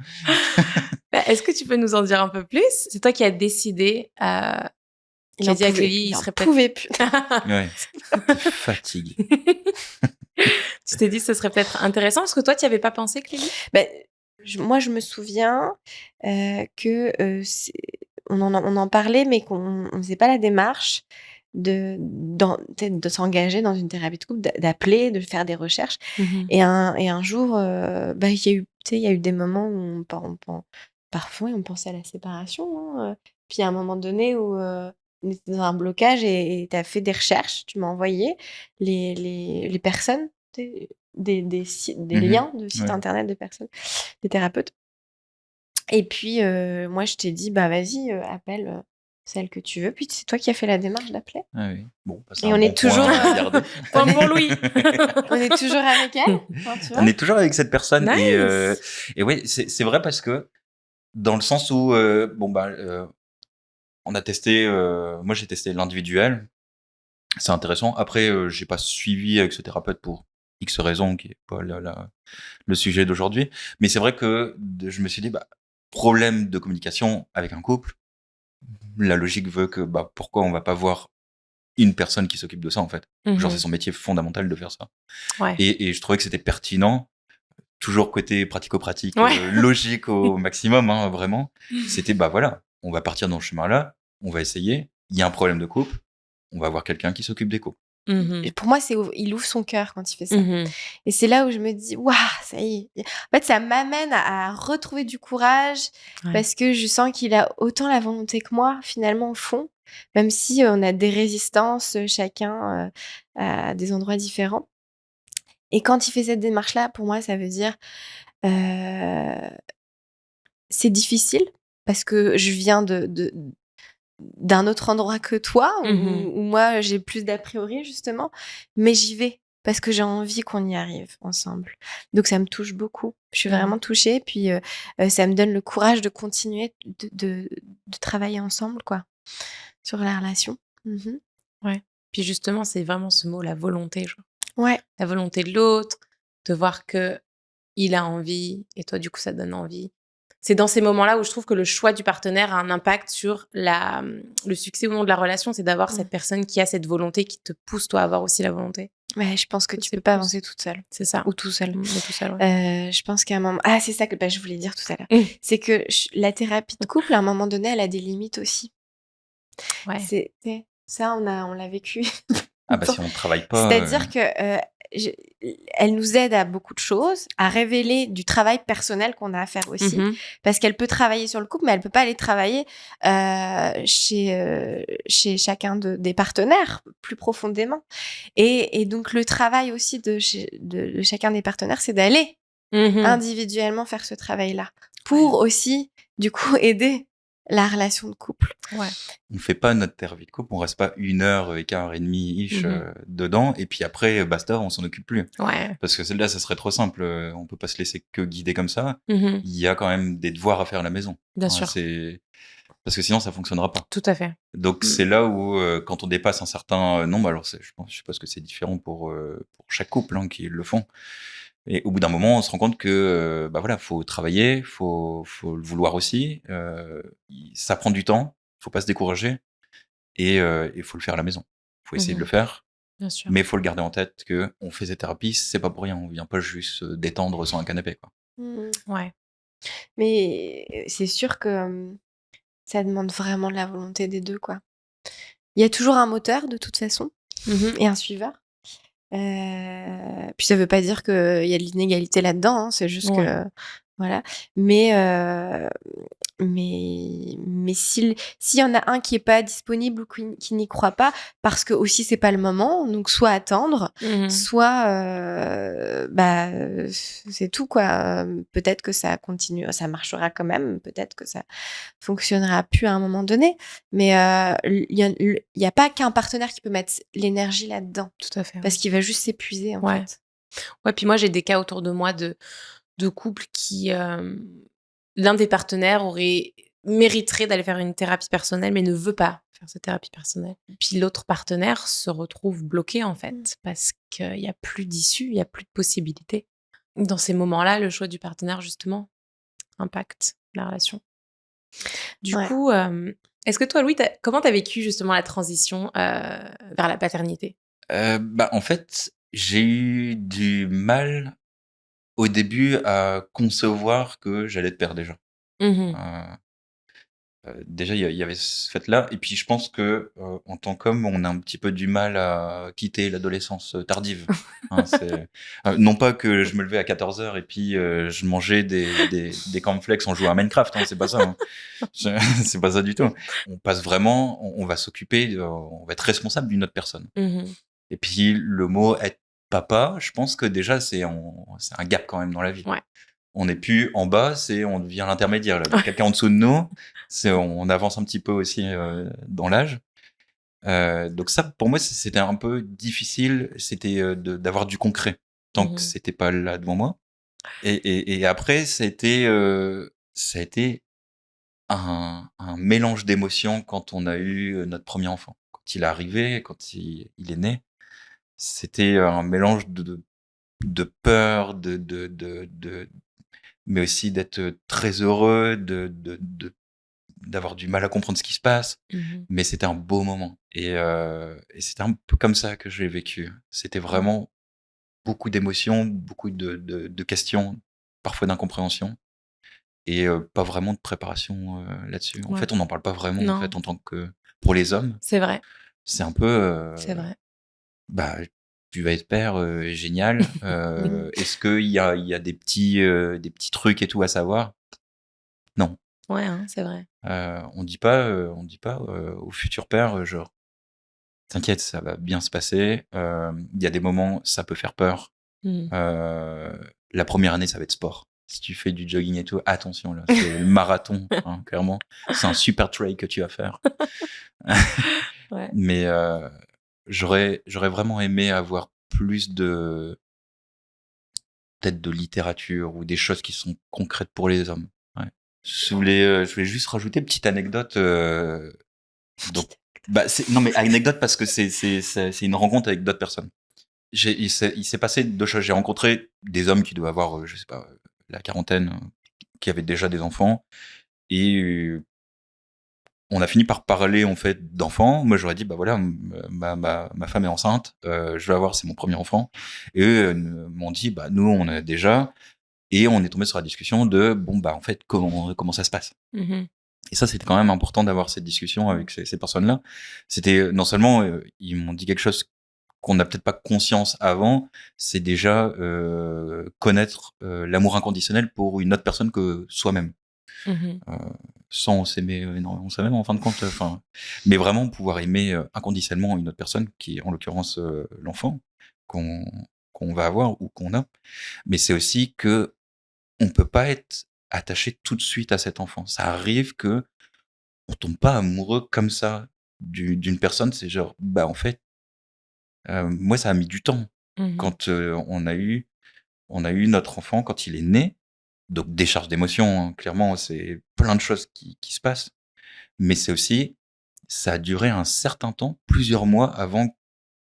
Bah, est-ce que tu peux nous en dire un peu plus? C'est toi qui as décidé, qui a dit à Clélie, il serait peut-être... pouvait plus. Ouais. T'es fatigué. Tu t'es dit que ce serait peut-être intéressant parce que toi, tu n'y avais pas pensé, Clélie? Ben, moi, je me souviens que on en parlait, mais qu'on ne faisait pas la démarche de s'engager dans une thérapie de couple, d'appeler, de faire des recherches. Mhm. Et un jour, il y a eu des moments où parfois on pensait à la séparation. Hein. Puis à un moment donné où on était dans un blocage et tu as fait des recherches, tu m'as envoyé les personnes, des liens de sites Ouais. internet de personnes, des thérapeutes. Et puis, moi, je t'ai dit, bah vas-y, appelle celle que tu veux. Puis c'est toi qui as fait la démarche d'appeler. Ah oui. Bon, c'est Et un on bon est toujours, point à garder. Point pour Louis. On est toujours avec elle, hein, tu vois. On est toujours avec cette personne. Nice. Et oui, c'est vrai parce que dans le sens où, on a testé, moi j'ai testé l'individuel. C'est intéressant. Après, j'ai pas suivi avec ce thérapeute pour X raisons, qui est pas le sujet d'aujourd'hui. Mais c'est vrai que je me suis dit, problème de communication avec un couple, la logique veut que, pourquoi on va pas voir une personne qui s'occupe de ça, en fait. Genre, c'est son métier fondamental de faire ça. Ouais. Et je trouvais que c'était pertinent, toujours côté pratico-pratique, Ouais. logique au maximum, hein, vraiment. C'était, voilà, on va partir dans ce chemin-là, on va essayer. Il y a un problème de couple, on va avoir quelqu'un qui s'occupe des couples. Et pour moi, il ouvre son cœur quand il fait ça. Mhm. Et c'est là où je me dis, waouh, ça y est. En fait, ça m'amène à retrouver du courage parce que je sens qu'il a autant la volonté que moi, finalement, au fond, même si on a des résistances, chacun à des endroits différents. Et quand il fait cette démarche-là, pour moi, ça veut dire c'est difficile parce que je viens d'un autre endroit que toi, où moi j'ai plus d'a priori justement, mais j'y vais parce que j'ai envie qu'on y arrive ensemble. Donc ça me touche beaucoup. Je suis vraiment touchée, puis ça me donne le courage de continuer de travailler ensemble, quoi, sur la relation. Ouais. Puis justement, c'est vraiment ce mot, la volonté, genre. Ouais. La volonté de l'autre, de voir que il a envie et toi, du coup, ça te donne envie. C'est dans ces moments-là où je trouve que le choix du partenaire a un impact sur le succès ou non de la relation. C'est d'avoir cette personne qui a cette volonté, qui te pousse, toi, à avoir aussi la volonté. Ouais, je pense que tu C'est peux pas plus- avancer toute seule. C'est ça. Ou tout seul. Ou tout seul, ouais. Je pense qu'à un moment... Ah, c'est ça que je voulais dire tout à l'heure. C'est que la thérapie de couple, à un moment donné, elle a des limites aussi. Ouais. Ça, on l'a vécu. Si on ne travaille pas... C'est-à-dire que elle nous aide à beaucoup de choses, à révéler du travail personnel qu'on a à faire aussi. Parce qu'elle peut travailler sur le couple, mais elle peut pas aller travailler chez chacun des partenaires plus profondément. Et donc, le travail aussi de chacun des partenaires, c'est d'aller individuellement faire ce travail-là pour aussi, du coup, aider la relation de couple. Ouais. On ne fait pas notre thérapie de couple, on reste pas 1h15 dedans, et puis après, basta, on s'en occupe plus. Ouais. Parce que celle-là, ça serait trop simple. On peut pas se laisser que guider comme ça. Il y a quand même des devoirs à faire à la maison. Bien sûr. Parce que sinon, ça fonctionnera pas. Tout à fait. Donc, c'est là où, quand on dépasse un certain nombre, alors je suppose que c'est différent pour chaque couple qui le font. Et au bout d'un moment, on se rend compte que, faut travailler, faut le vouloir aussi. Ça prend du temps, faut pas se décourager, et faut le faire à la maison. Faut essayer de le faire. Bien sûr. Mais faut le garder en tête que on fait cette thérapie, c'est pas pour rien. On vient pas juste se détendre sur un canapé, quoi. Ouais. Mais c'est sûr que ça demande vraiment de la volonté des deux, quoi. Il y a toujours un moteur, de toute façon, et un suiveur. Puis ça veut pas dire qu'il y a de l'inégalité là-dedans, hein, c'est juste que voilà. Mais Mais s'il y en a un qui est pas disponible ou qui n'y croit pas, parce que aussi c'est pas le moment, donc soit attendre, soit c'est tout quoi. Peut-être que ça continue, ça marchera quand même, peut-être que ça fonctionnera plus à un moment donné, mais il y a pas qu'un partenaire qui peut mettre l'énergie là-dedans, Tout à fait. parce qu'il va juste s'épuiser en fait. Ouais, puis moi j'ai des cas autour de moi de couples qui l'un des partenaires mériterait d'aller faire une thérapie personnelle mais ne veut pas faire cette thérapie personnelle. Puis l'autre partenaire se retrouve bloqué en fait parce qu'il n'y a plus d'issue, il n'y a plus de possibilités. Dans ces moments-là, le choix du partenaire justement impacte la relation. Du coup, est-ce que toi Louis, comment t'as vécu justement la transition vers la paternité? En fait, j'ai eu du mal au début à concevoir que j'allais être père déjà. Déjà, il y avait ce fait-là. Et puis, je pense que en tant qu'homme, on a un petit peu du mal à quitter l'adolescence tardive. Non pas que je me levais à 14h et puis je mangeais des cornflakes en jouant à Minecraft. C'est pas ça. C'est pas ça du tout. On passe vraiment, on va s'occuper, on va être responsable d'une autre personne. Et puis, le mot être papa, je pense que déjà, c'est un gap quand même dans la vie. Ouais. On n'est plus en bas, on devient l'intermédiaire. Là. Quelqu'un en dessous de nous, on avance un petit peu aussi dans l'âge. Donc ça, pour moi, c'était un peu difficile. C'était d'avoir du concret tant que c'était pas là devant moi. Et après, ça a été un mélange d'émotions quand on a eu notre premier enfant. Quand il est arrivé, quand il est né, c'était un mélange de peur, mais aussi d'être très heureux, d'avoir du mal à comprendre ce qui se passe. Mais c'était un beau moment. Et c'était un peu comme ça que j'ai vécu. C'était vraiment beaucoup d'émotions, beaucoup de questions, parfois d'incompréhension. Et pas vraiment de préparation là-dessus. En fait, on n'en parle pas vraiment en fait, en tant que... Pour les hommes. C'est vrai. C'est un peu... c'est vrai. Tu vas être père, génial. Est-ce qu'il y a des petits trucs et tout à savoir? Non. Ouais, c'est vrai. On dit pas au futur père, genre, t'inquiète, ça va bien se passer. Il y a des moments, ça peut faire peur. La première année, ça va être sport. Si tu fais du jogging et tout, attention, là, c'est le marathon, clairement. C'est un super trail que tu vas faire. Ouais. Mais j'aurais vraiment aimé avoir plus peut-être de littérature ou des choses qui sont concrètes pour les hommes. Ouais. Je voulais juste rajouter une petite anecdote. Non mais anecdote parce que c'est une rencontre avec d'autres personnes. Il s'est passé deux choses. J'ai rencontré des hommes qui doivent avoir, je sais pas, la quarantaine, qui avaient déjà des enfants, et on a fini par parler en fait d'enfants. Moi, j'aurais dit voilà, ma femme est enceinte, je vais avoir, c'est mon premier enfant. Et eux m'ont dit nous on a déjà, et on est tombé sur la discussion de en fait comment ça se passe. Et ça, c'était quand même important d'avoir cette discussion avec ces personnes-là. C'était non seulement ils m'ont dit quelque chose qu'on n'a peut-être pas conscience avant, c'est déjà connaître l'amour inconditionnel pour une autre personne que soi-même. Sans s'aimer énormément soi-même en fin de compte. Mais vraiment pouvoir aimer inconditionnellement une autre personne, qui est en l'occurrence l'enfant qu'on va avoir ou qu'on a. Mais c'est aussi que on peut pas être attaché tout de suite à cet enfant. Ça arrive que on tombe pas amoureux comme ça d'une personne. C'est genre en fait, moi ça a mis du temps quand on a eu notre enfant, quand il est né. Donc décharge d'émotions, clairement, c'est plein de choses qui se passent. Mais c'est aussi, ça a duré un certain temps, plusieurs mois avant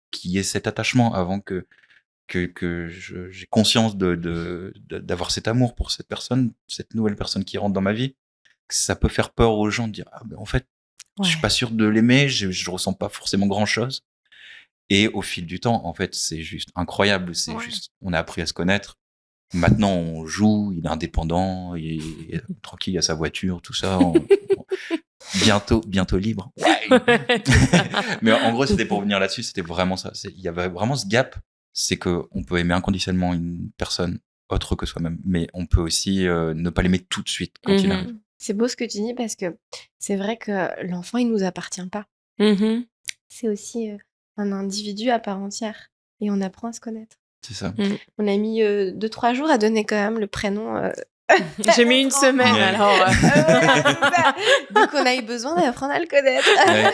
qu'il y ait cet attachement, avant que j'ai conscience d'avoir cet amour pour cette personne, cette nouvelle personne qui rentre dans ma vie. Ça peut faire peur aux gens de dire en fait, je suis pas sûr de l'aimer, je ressens pas forcément grand chose. Et au fil du temps, en fait, c'est juste incroyable. C'est juste, on a appris à se connaître. Maintenant, on joue, il est indépendant, il est tranquille, il a sa voiture, tout ça. Bientôt libre. Mais en gros, c'était pour venir là-dessus, c'était vraiment ça. Il y avait vraiment ce gap, c'est qu'on peut aimer inconditionnellement une personne autre que soi-même, mais on peut aussi ne pas l'aimer tout de suite quand il arrive. C'est beau ce que tu dis parce que c'est vrai que l'enfant, il nous appartient pas. Mhm. C'est aussi un individu à part entière et on apprend à se connaître. C'est ça. On a mis 2-3 jours à donner quand même le prénom. J'ai mis une semaine, Ouais. alors. Donc on a eu besoin d'apprendre à le connaître. Ouais.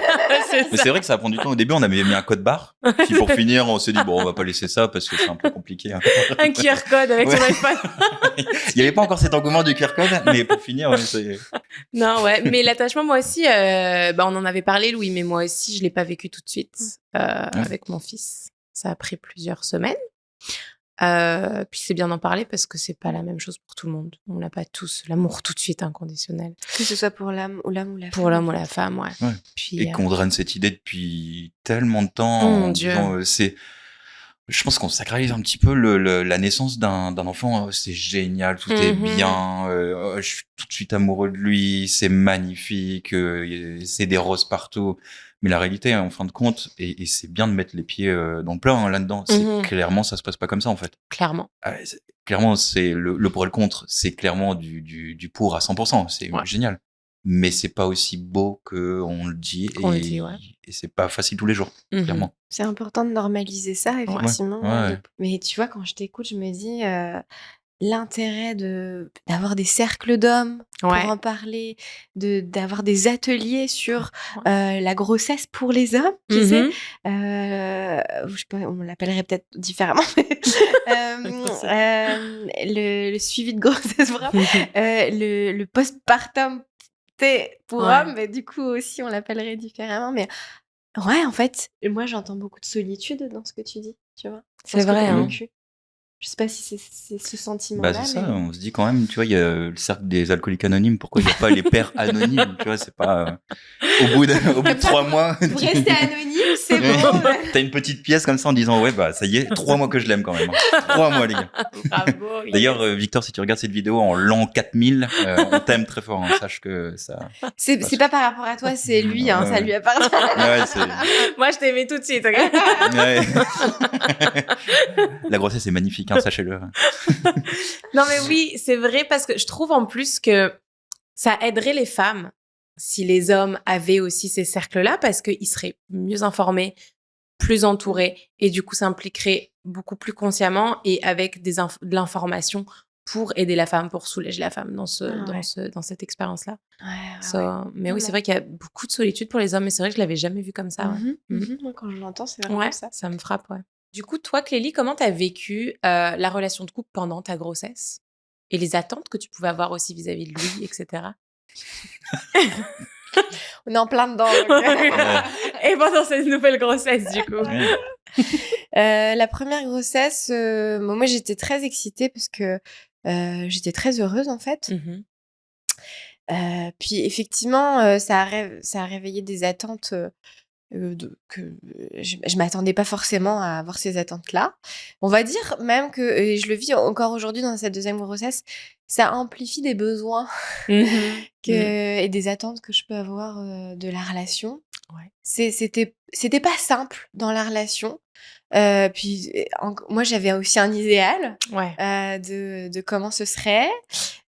C'est Mais ça. c'est vrai que ça prend du temps. Au début, on avait mis un code barre. Puis pour finir, on s'est dit, bon, on va pas laisser ça parce que c'est un peu compliqué. Hein. Un QR code avec ton Ouais. iPhone. Il n'y avait pas encore cet engouement du QR code, mais pour finir, ouais, c'est... Non, ouais. Mais l'attachement, moi aussi, on en avait parlé, Louis, mais moi aussi, je l'ai pas vécu tout de suite avec mon fils. Ça a pris plusieurs semaines. Puis c'est bien d'en parler parce que c'est pas la même chose pour tout le monde. On n'a pas tous l'amour tout de suite inconditionnel. Que ce soit pour l'homme ou la femme. Pour l'homme ou la femme, ouais. Ouais. Puis, Et qu'on draine cette idée depuis tellement de temps. Oh mon en Dieu. disant, je pense qu'on sacralise un petit peu la naissance d'un enfant. C'est génial, tout est bien. Je suis tout de suite amoureux de lui. C'est magnifique. C'est des roses partout. Mais la réalité, en fin de compte, et c'est bien de mettre les pieds dans le plat hein, là-dedans. C'est clairement, ça se passe pas comme ça en fait. clairement. Clairement, c'est le pour et le contre. C'est clairement du pour à 100%. C'est génial. Mais c'est pas aussi beau que on le dit. Qu'on le dit, ouais. Et c'est pas facile tous les jours, clairement. C'est important de normaliser ça, effectivement. Ouais. Mais tu vois, quand je t'écoute, je me dis l'intérêt d'avoir des cercles d'hommes pour en parler, d'avoir des ateliers sur la grossesse pour les hommes, tu sais. Je sais pas, on l'appellerait peut-être différemment. Le suivi de grossesse, vraiment. Le postpartum pour hommes, mais du coup aussi on l'appellerait différemment. Mais ouais, en fait, moi j'entends beaucoup de solitude dans ce que tu dis, tu vois. C'est vrai, hein. Je sais pas si c'est ce sentiment-là. Bah c'est ça, on se dit quand même, tu vois, il y a le cercle des alcooliques anonymes, pourquoi il n'y a pas les pères anonymes, tu vois, c'est pas au bout de 3 mois. Vous restez anonyme, c'est bon. T'as une petite pièce comme ça en disant, ouais, bah ça y est, 3 mois que je l'aime quand même. 3 mois, les gars. Bravo. D'ailleurs, Victor, si tu regardes cette vidéo en l'an 4000, on t'aime très fort, hein, sache que ça... C'est pas par rapport à toi, c'est lui, hein, ça lui appartient. Moi, je t'aimais tout de suite, ok. La grossesse est magnifique, hein, sachez-le. Non, mais oui, c'est vrai parce que je trouve en plus que ça aiderait les femmes si les hommes avaient aussi ces cercles-là parce qu'ils seraient mieux informés, plus entourés et du coup s'impliqueraient beaucoup plus consciemment et avec de l'information pour aider la femme, pour soulager la femme dans cette expérience-là. Mais oui, c'est vrai qu'il y a beaucoup de solitude pour les hommes, mais c'est vrai que je l'avais jamais vu comme ça. Moi, quand je l'entends, c'est vraiment ça. Ça me frappe, ouais. Du coup, toi, Clélie, comment t'as vécu la relation de couple pendant ta grossesse et les attentes que tu pouvais avoir aussi vis-à-vis de lui, etc. On est en plein dedans. Et pendant cette nouvelle grossesse, du coup. La première grossesse, moi, j'étais très excitée parce que j'étais très heureuse, en fait. Puis, effectivement, ça a réveillé des attentes que je m'attendais pas forcément à avoir ces attentes-là. On va dire même que, et je le vis encore aujourd'hui dans cette deuxième grossesse, ça amplifie des besoins et des attentes que je peux avoir de la relation. C'était pas simple dans la relation. Puis moi j'avais aussi un idéal de comment ce serait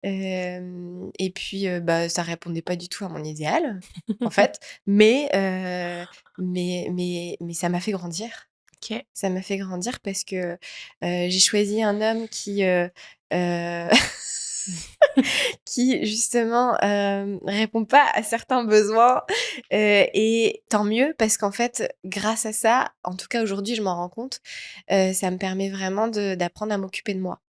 et puis ça répondait pas du tout à mon idéal en fait, mais ça m'a fait grandir. Ça m'a fait grandir parce que j'ai choisi un homme qui qui justement répond pas à certains besoins et tant mieux parce qu'en fait grâce à ça, en tout cas aujourd'hui je m'en rends compte, ça me permet vraiment d'apprendre à m'occuper de moi.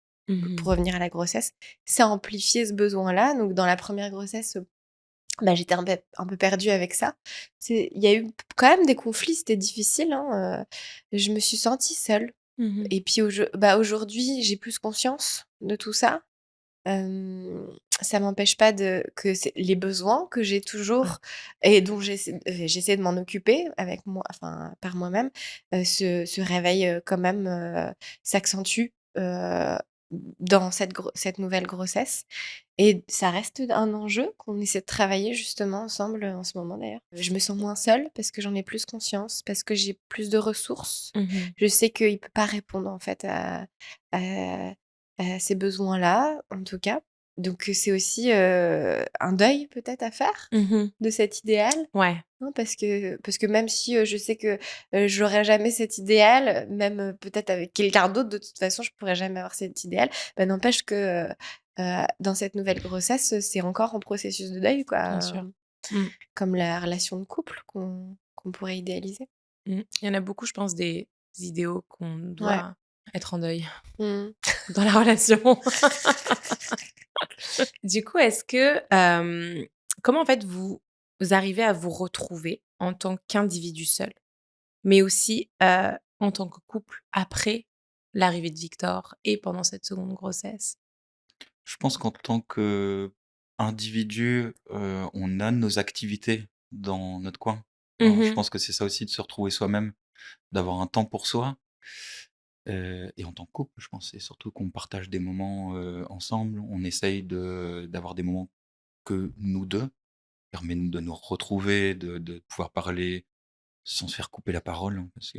Pour revenir à la grossesse, ça a amplifié ce besoin-là. Donc dans la première grossesse, j'étais un peu perdue avec ça. Il y a eu quand même des conflits, c'était difficile, hein. Je me suis sentie seule. Et puis aujourd'hui j'ai plus conscience de tout ça. Ça m'empêche pas que les besoins que j'ai toujours et dont j'essaie de m'en occuper avec moi, enfin par moi-même, se réveillent quand même, s'accentuent dans cette nouvelle grossesse. Et ça reste un enjeu qu'on essaie de travailler justement ensemble en ce moment d'ailleurs. Je me sens moins seule parce que j'en ai plus conscience, parce que j'ai plus de ressources. Je sais qu'il peut pas répondre en fait à ces besoins-là, en tout cas. Donc c'est aussi un deuil peut-être à faire de cet idéal, Ouais. hein, parce que même si je sais que j'aurai jamais cet idéal, même peut-être avec quelqu'un d'autre, de toute façon, je pourrais jamais avoir cet idéal. Bah, n'empêche que dans cette nouvelle grossesse, c'est encore en processus de deuil, Bien quoi, sûr. Mm. comme la relation de couple qu'on pourrait idéaliser. Il y en a beaucoup, je pense, des idéaux qu'on Ouais. doit être en deuil Mm. dans la relation. Du coup, est-ce que comment en fait vous arrivez à vous retrouver en tant qu'individu seul, mais aussi en tant que couple après l'arrivée de Victor et pendant cette seconde grossesse? Je pense qu'en tant qu'individu, on a nos activités dans notre coin, hein. Je Mmh. pense que c'est ça aussi de se retrouver soi-même, d'avoir un temps pour soi, et en tant que couple, je pense, c'est surtout qu'on partage des moments, ensemble. On essaye d'avoir des moments que nous 2, permet de nous retrouver, de pouvoir parler sans se faire couper la parole, hein, parce que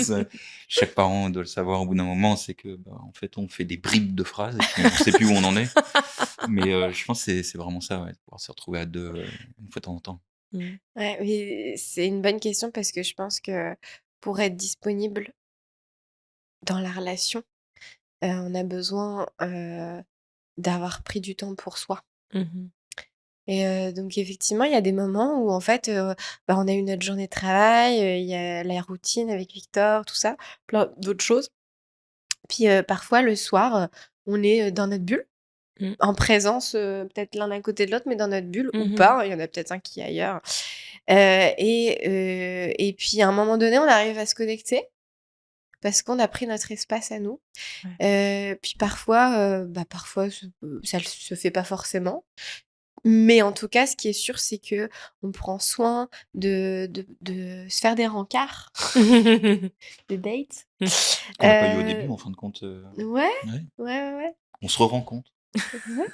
ça chaque parent doit le savoir au bout d'un moment, c'est que, bah, en fait, on fait des bribes de phrases et puis on sait plus où on en est. Mais je pense que c'est vraiment ça, ouais, de pouvoir se retrouver à 2 une fois de temps en temps. Mmh. Ouais, mais c'est une bonne question parce que je pense que pour être disponible dans la relation, on a besoin d'avoir pris du temps pour soi. Mmh. Et donc effectivement, il y a des moments où en fait, bah, on a eu notre journée de travail, il y a la routine avec Victor, tout ça, plein d'autres choses. Puis, parfois le soir, on est, dans notre bulle, Mmh. en présence, peut-être l'un à côté de l'autre, mais dans notre bulle ou Mmh. pas, hein, il y en a peut-être un qui est ailleurs. Et puis à un moment donné, on arrive à se connecter parce qu'on a pris notre espace à nous. Puis parfois, parfois ça ne se fait pas forcément. Mais en tout cas, ce qui est sûr, c'est que on prend soin de se faire des rencarts, des dates. Qu'on n'a pas eu au début, Heu, en fin de compte, ouais, ouais, ouais. on se rend compte. Ouais.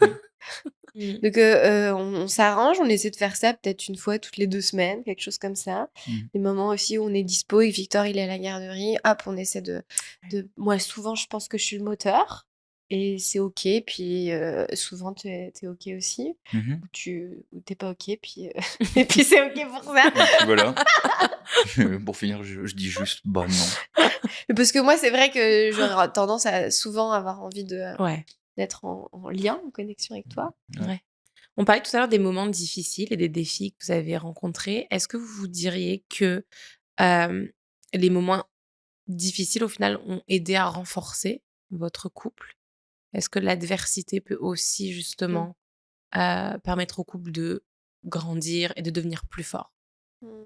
Oui. Mmh. Donc on s'arrange, on essaie de faire ça peut-être une fois toutes les 2 semaines, quelque chose comme ça. Mmh. Des moments aussi où on est dispo et que Victor, il est à la garderie, hop, on essaie de moi, souvent, je pense que je suis le moteur et c'est OK. Puis souvent, tu es OK aussi Mmh. ou tu pas OK, puis et puis c'est OK pour ça. Et puis voilà. Pour finir, je dis juste: «Bah, non». Parce que moi, c'est vrai que j'aurais tendance à souvent avoir envie Ouais, d'être en lien, en connexion avec toi. ouais. On parlait tout à l'heure des moments difficiles et des défis que vous avez rencontrés. Est-ce que vous diriez que hem, les moments difficiles, au final, ont aidé à renforcer votre couple? Est-ce que l'adversité peut aussi Mmh. justement, permettre au couple de grandir et de devenir plus fort? Mmh.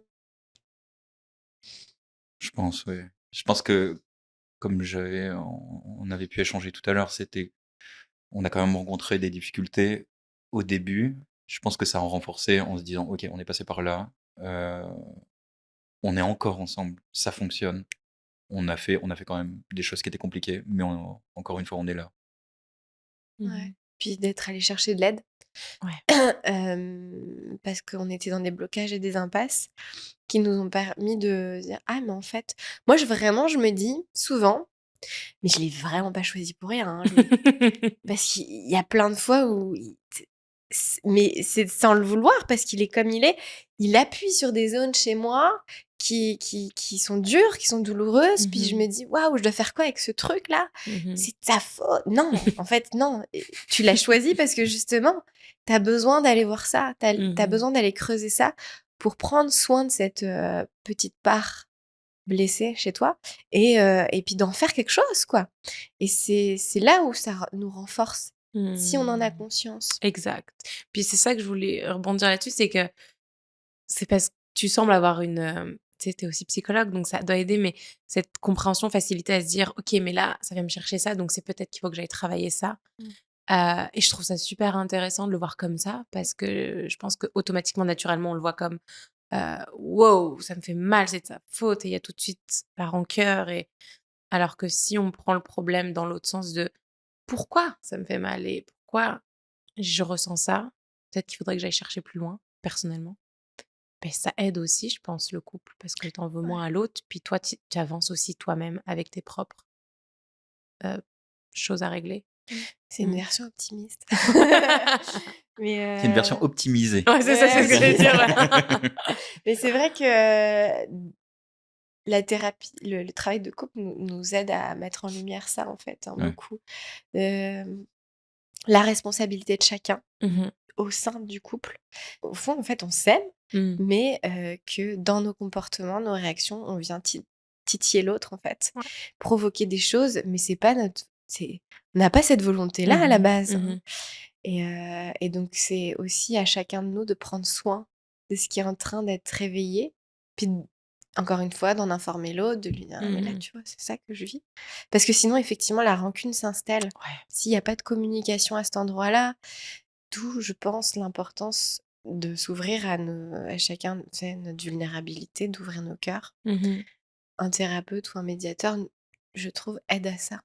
Je pense, ouais. Je pense que comme on avait pu échanger tout à l'heure, on a quand même rencontré des difficultés au début. Je pense que ça a renforcé en se disant: «OK, on est passé par là, heu, on est encore ensemble, ça fonctionne. On a fait quand même des choses qui étaient compliquées, mais encore une fois, on est là». Ouais. Puis d'être allé chercher de l'aide. Ouais. Parce qu'on était dans des blocages et des impasses qui nous ont permis de dire: «Ah mais en fait» moi je me dis souvent: «Mais je l'ai vraiment pas choisi pour rien, hein, lui». Parce qu'il y a plein de fois où il mais c'est sans le vouloir parce qu'il est comme il est. Il appuie sur des zones chez moi qui sont dures, qui sont douloureuses, puis je Mmh. me dis: «Waouh, je dois faire quoi avec ce truc-là? Mmh. C'est de ta faute». Non, en fait non, tu l'as choisi parce que justement, tu as besoin d'aller voir ça, tu as Mmh. besoin d'aller creuser ça pour prendre soin de cette, petite part blessée chez toi et puis d'en faire quelque chose, quoi. Et c'est là où ça nous renforce, si on en a Mmh. conscience. Exact. Puis c'est ça que je voulais rebondir là-dessus, c'est que c'est parce que tu sembles avoir une, tu sais, tu es aussi psychologue, donc ça doit aider, mais cette compréhension, facilité à se dire: «OK, mais là, ça vient me chercher ça, donc c'est peut-être qu'il faut que j'aille travailler ça». Mmh. Et je trouve ça super intéressant de le voir comme ça parce que je pense qu'automatiquement, naturellement, on le voit comme, «Wow, ça me fait mal, c'est de sa faute» et il y a tout de suite la rancœur et alors que si on prend le problème dans l'autre sens de: «Pourquoi ça me fait mal et pourquoi je ressens ça? Peut-être qu'il faudrait que j'aille chercher plus loin, personnellement». Beh, ça aide aussi, je pense, le couple parce que tu en veux moins Ouais. à l'autre, puis toi, tu avances aussi toi-même avec tes propres, heu, choses à régler. C'est une version optimiste. Mais, C'est une version optimisée. Ouais, c'est ça, c'est ce que j'allais dire. Ouais. mais c'est vrai que la thérapie, le travail de couple nous aide à mettre en lumière ça, en fait, Ouais. beaucoup. La responsabilité de chacun Mhm. au sein du couple. Au fond, en fait, on s'aime, Mm. mais que dans nos comportements, nos réactions, on vient titiller l'autre, en fait. Ouais. Provoquer des choses, mais c'est pas on n'a pas cette volonté-là à la Mhm. base. Mhm. Et donc, c'est aussi à chacun de nous de prendre soin de ce qui est en train d'être réveillé. Puis, encore une fois, d'en informer l'autre, de lui dire, ah, mais là, Mhm. tu vois, c'est ça que je vis. Parce que sinon, effectivement, la rancune s'installe. Ouais. S'il n'y a pas de communication à cet endroit-là, d'où, je pense, l'importance de s'ouvrir à chacun, tu sais, notre vulnérabilité, d'ouvrir nos cœurs. Mhm. Un thérapeute ou un médiateur, je trouve, aide à ça,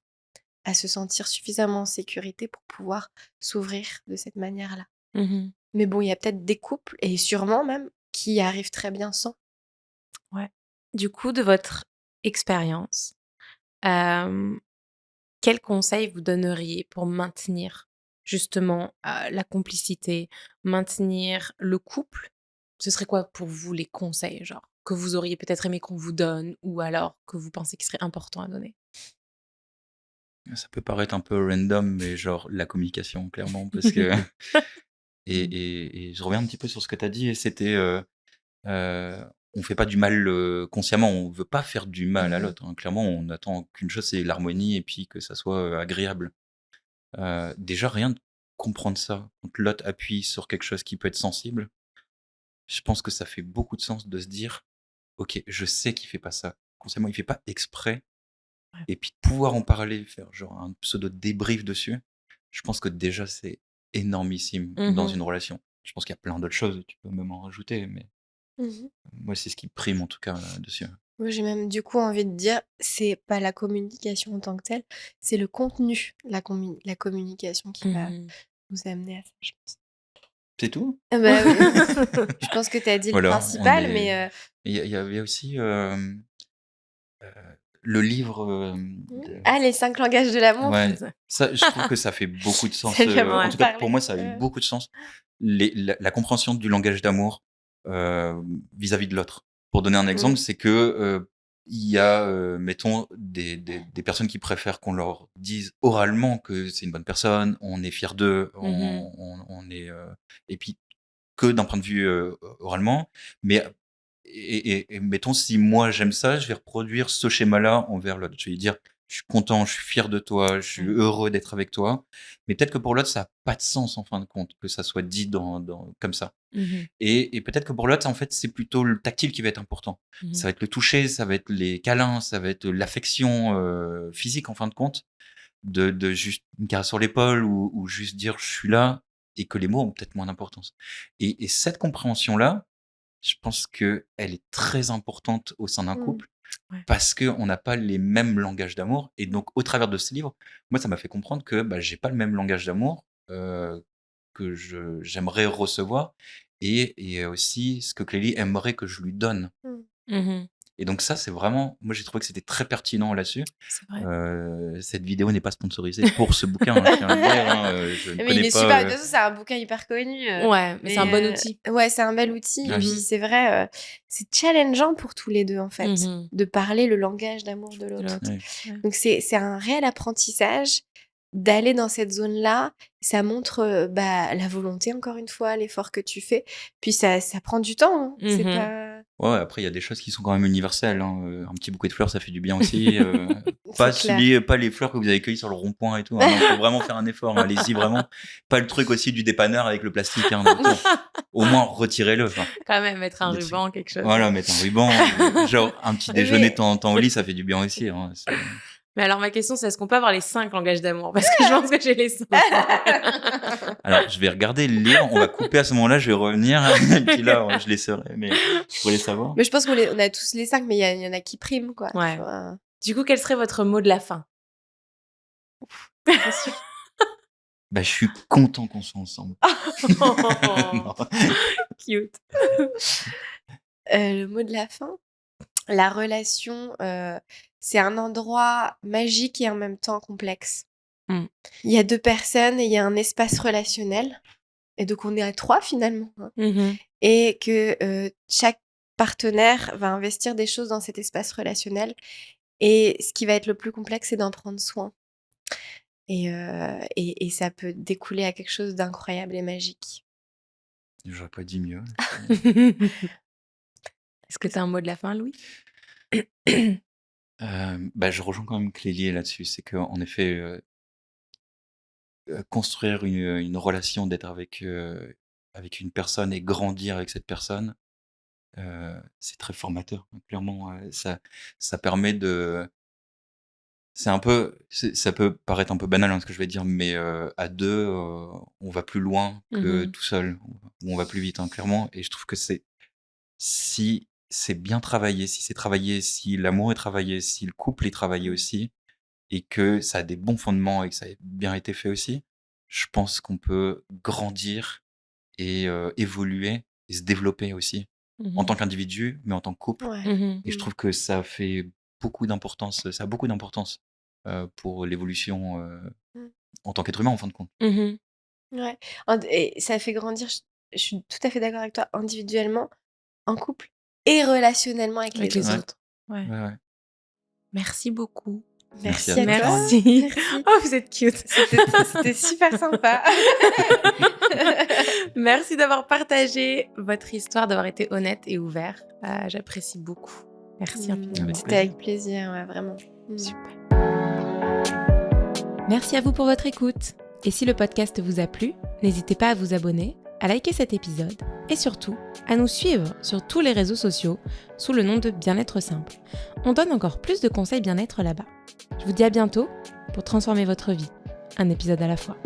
à se sentir suffisamment en sécurité pour pouvoir s'ouvrir de cette manière-là. Mhm. Mais bon, il y a peut-être des couples, et sûrement même, qui y arrivent très bien sans. Ouais. Du coup, de votre expérience, euh, quel conseil vous donneriez pour maintenir justement la complicité, maintenir le couple? Ce serait quoi pour vous les conseils, genre, que vous auriez peut-être aimé qu'on vous donne ou alors que vous pensez qu'il serait important à donner? Ça peut paraître un peu random, mais genre la communication, clairement, parce que et je reviens un petit peu sur ce que tu as dit, et c'était on fait pas du mal consciemment, on veut pas faire du mal à Mhm. l'autre, hein. Clairement, on attend qu'une chose, c'est l'harmonie et puis que ça soit agréable. Déjà, rien de comprendre ça, quand l'autre appuie sur quelque chose qui peut être sensible, je pense que ça fait beaucoup de sens de se dire, ok, je sais qu'il fait pas ça consciemment, il fait pas exprès, Ouais. et puis de pouvoir en parler, faire genre un pseudo débrief dessus, je pense que déjà c'est énormissime dans Mhm. une relation. Je pense qu'il y a plein d'autres choses, tu peux même en rajouter, mais moi c'est ce qui prime en tout cas dessus. Moi, j'ai même du coup envie de dire, c'est pas la communication en tant que telle, c'est le contenu, la communication qui va Mhm. nous amener à ça, je pense. C'est tout? Ah bah oui, je pense que tu as dit le Voilà, on principal, est. mais Il y avait aussi le livre de. les 5 langages de l'amour. Ouais, C'est ça. ça, je trouve que ça fait beaucoup de sens. Ça lui a En beaucoup tout cas, pour parlé. moi, ça a eu beaucoup de sens. La compréhension du langage d'amour vis-à-vis de l'autre. Pour donner un exemple, c'est que il y a, mettons, des personnes qui préfèrent qu'on leur dise oralement que c'est une bonne personne, on est fier d'eux, Mhm. on est, et puis que d'un point de vue oralement, mais et mettons, si moi j'aime ça, je vais reproduire ce schéma-là envers l'autre. Je vais lui dire, je suis content, je suis fier de toi, je suis Ouais. heureux d'être avec toi. Mais peut-être que pour l'autre, ça n'a pas de sens en fin de compte, que ça soit dit comme ça. Mhm. Et peut-être que pour l'autre, en fait, c'est plutôt le tactile qui va être important. Mhm. Ça va être le toucher, ça va être les câlins, ça va être l'affection physique en fin de compte, de juste une caresse sur l'épaule ou juste dire je suis là, et que les mots ont peut-être moins d'importance. Et cette compréhension-là, je pense qu'elle est très importante au sein d'un couple Ouais. parce qu'on n'a pas les mêmes langages d'amour. Et donc, au travers de ce livre, moi, ça m'a fait comprendre que j'ai pas le même langage d'amour que j'aimerais recevoir, et aussi ce que Clélie aimerait que je lui donne. Mhm. Et donc ça, c'est vraiment, moi j'ai trouvé que c'était très pertinent là-dessus. C'est vrai. Cette vidéo n'est pas sponsorisée pour ce bouquin, je tiens à le dire, hein, je ne Mais il connais est pas. super. De toute façon, c'est un bouquin hyper connu. Ouais, mais c'est un bon outil. Ouais, c'est un bel outil. Et Ouais. puis, c'est vrai, c'est challengeant pour tous les deux, en fait, Mhm. de parler le langage d'amour de De l'autre. l'autre. Ouais. Ouais. Donc, c'est un réel apprentissage d'aller dans cette zone-là. Ça montre la volonté, encore une fois, l'effort que tu fais. Puis, ça prend du temps. Hein. C'est Mhm. pas... Ouais, après il y a des choses qui sont quand même universelles, hein. Un petit bouquet de fleurs, ça fait du bien aussi. Pas C'est clair. pas les fleurs que vous avez cueillies sur le rond-point et tout, hein. Non, faut vraiment faire un effort, hein. Allez-y vraiment. Pas le truc aussi du dépanneur avec le plastique, hein. Donc, au moins retirez-le. Enfin, Quand même, mettre un des ruban, quelque chose. voilà, mettre un ruban, genre un petit déjeuner Mais- de temps en temps au lit, ça fait du bien aussi, hein. Mais alors, ma question, c'est est-ce qu'on peut avoir les 5 langages d'amour? Parce que je pense que j'ai les 5. Alors, je vais regarder le livre, on va couper à ce moment-là, je vais revenir, et puis là, je les saurai, mais je pourrais les savoir. Mais je pense on a tous les 5, mais il y en a qui priment, quoi. Ouais. Tu vois. Du coup, quel serait votre mot de la fin? Je suis content qu'on soit ensemble. Non. Cute. Le mot de la fin, la relation, c'est un endroit magique et en même temps complexe. Il y a 2 personnes et il y a un espace relationnel. Et donc, on est à 3 finalement. Et que chaque partenaire va investir des choses dans cet espace relationnel. Et ce qui va être le plus complexe, c'est d'en prendre soin. Et ça peut découler à quelque chose d'incroyable et magique. J'aurais pas dit mieux. Est-ce que tu as un mot de la fin, Louis? Je rejoins quand même Clélie là-dessus. C'est qu'en effet, construire une relation, d'être avec une personne et grandir avec cette personne, c'est très formateur. Clairement, ça permet de... ça peut paraître un peu banal, ce que je vais dire, mais à 2, on va plus loin que tout seul, ou on va plus vite, clairement. Et je trouve que si c'est bien travaillé, si c'est travaillé, si l'amour est travaillé, si le couple est travaillé aussi, et que ça a des bons fondements et que ça a bien été fait aussi, je pense qu'on peut grandir et évoluer et se développer aussi, en tant qu'individu, mais en tant que couple. Et je trouve que ça a beaucoup d'importance pour l'évolution en tant qu'être humain, en fin de compte. Ouais. Et ça fait grandir, je suis tout à fait d'accord avec toi, individuellement, en couple et relationnellement avec les autres. Ouais. Ouais. Merci beaucoup. Merci à toi. Merci. Oh, vous êtes cute. C'était super sympa. Merci d'avoir partagé votre histoire, d'avoir été honnête et ouvert. J'apprécie beaucoup. Merci infiniment. C'était avec plaisir, ouais, vraiment. Super. Merci à vous pour votre écoute. Et si le podcast vous a plu, n'hésitez pas à vous abonner, à liker cet épisode et surtout à nous suivre sur tous les réseaux sociaux sous le nom de Bien-être Simple. On donne encore plus de conseils bien-être là-bas. Je vous dis à bientôt pour transformer votre vie, un épisode à la fois.